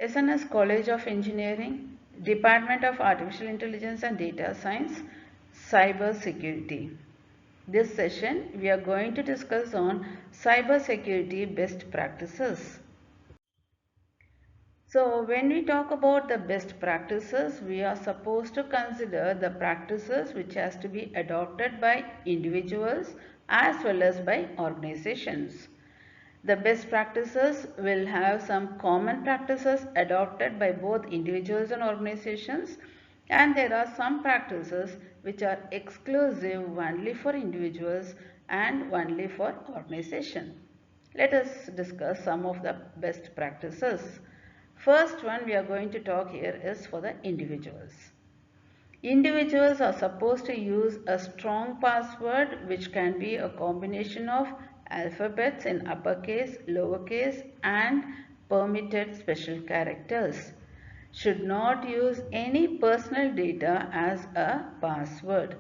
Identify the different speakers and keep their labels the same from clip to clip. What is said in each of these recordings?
Speaker 1: SNS College of Engineering, Department of Artificial Intelligence and Data Science, Cyber Security. This session we are going to discuss on cyber security best practices. So when we talk about the best practices, we are supposed to consider the practices which has to be adopted by individuals as well as by organizations. The best practices will have some common practices adopted by both individuals and organizations, and there are some practices which are exclusive only for individuals and only for organization. Let us discuss some of the best practices. First one we are going to talk here is for the individuals. Individuals are supposed to use a strong password which can be a combination of alphabets in uppercase, lowercase and permitted special characters. Should not use any personal data as a password.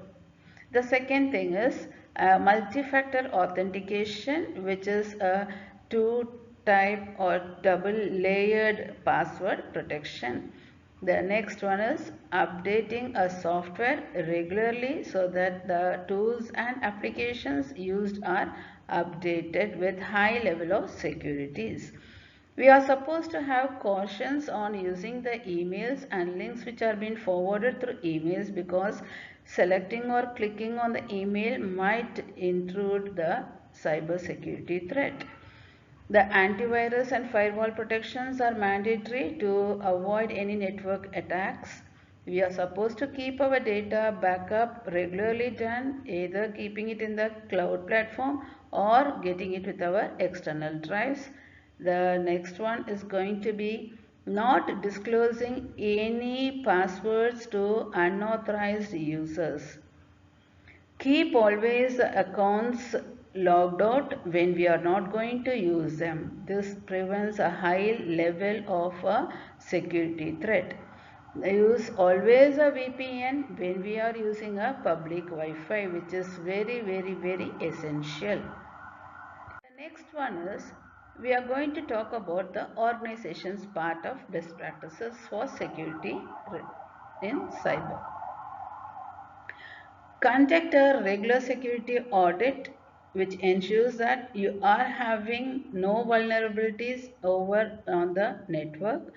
Speaker 1: The second thing is multi-factor authentication, which is a two-type or double-layered password protection. The next one is updating a software regularly so that the tools and applications used are updated with high level of securities. We are supposed to have cautions on using the emails and links which are being forwarded through emails, because selecting or clicking on the email might intrude the cyber security threat. The antivirus and firewall protections are mandatory to avoid any network attacks. We are supposed to keep our data backup regularly done, either keeping it in the cloud platform or getting it with our external drives. The next one is going to be not disclosing any passwords to unauthorized users. Keep always accounts logged out when we are not going to use them. This prevents a high level of a security threat. Use always a VPN when we are using a public Wi-Fi, which is very essential. The next one is we are going to talk about the organization's part of best practices for security in cyber. Conduct a regular security audit which ensures that you are having no vulnerabilities over on the network.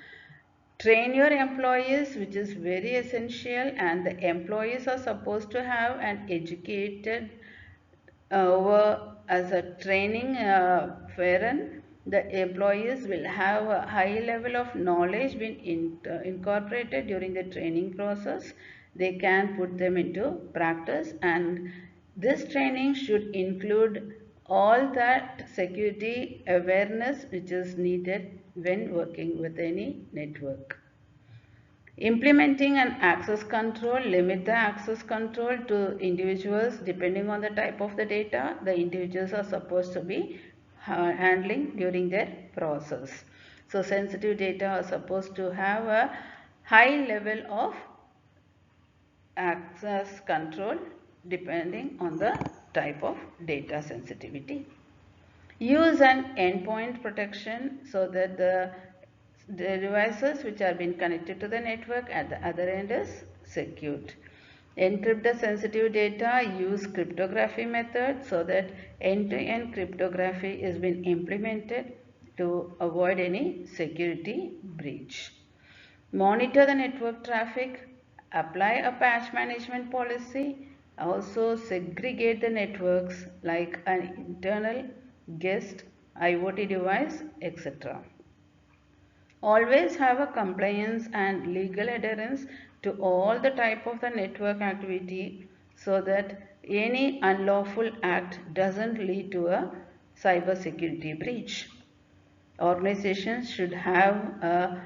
Speaker 1: Train your employees, which is very essential, and the employees are supposed to have an educated over as a training wherein the employees will have a high level of knowledge being incorporated during the training process. They can put them into practice, and this training should include all that security awareness which is needed when working with any network. Implementing an access control, limit the access control to individuals depending on the type of the data the individuals are supposed to be handling during their process. So sensitive data are supposed to have a high level of access control depending on the type of data sensitivity. Use an endpoint protection so that the devices which are being connected to the network at the other end is secured. Encrypt the sensitive data. Use cryptography method so that end-to-end cryptography is being implemented to avoid any security breach. Monitor the network traffic. Apply a patch management policy. Also segregate the networks like an internal, guest, IoT device, etc. Always have a compliance and legal adherence to all the type of the network activity so that any unlawful act doesn't lead to a cyber security breach. Organizations should have a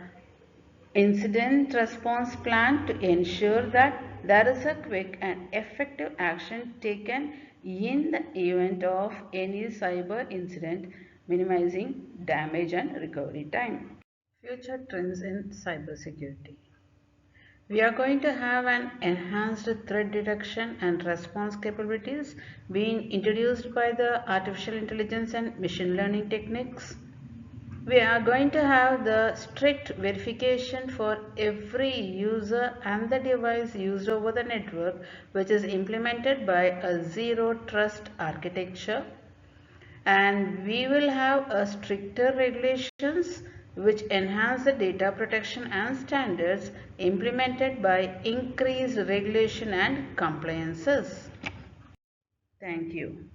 Speaker 1: incident response plan to ensure that there is a quick and effective action taken in the event of any cyber incident, minimizing damage and recovery time. Future trends in cybersecurity. We are going to have an enhanced threat detection and response capabilities being introduced by the artificial intelligence and machine learning techniques. We are going to have the strict verification for every user and the device used over the network, which is implemented by a zero trust architecture. And we will have a stricter regulations which enhance the data protection and standards implemented by increased regulation and compliances. Thank you.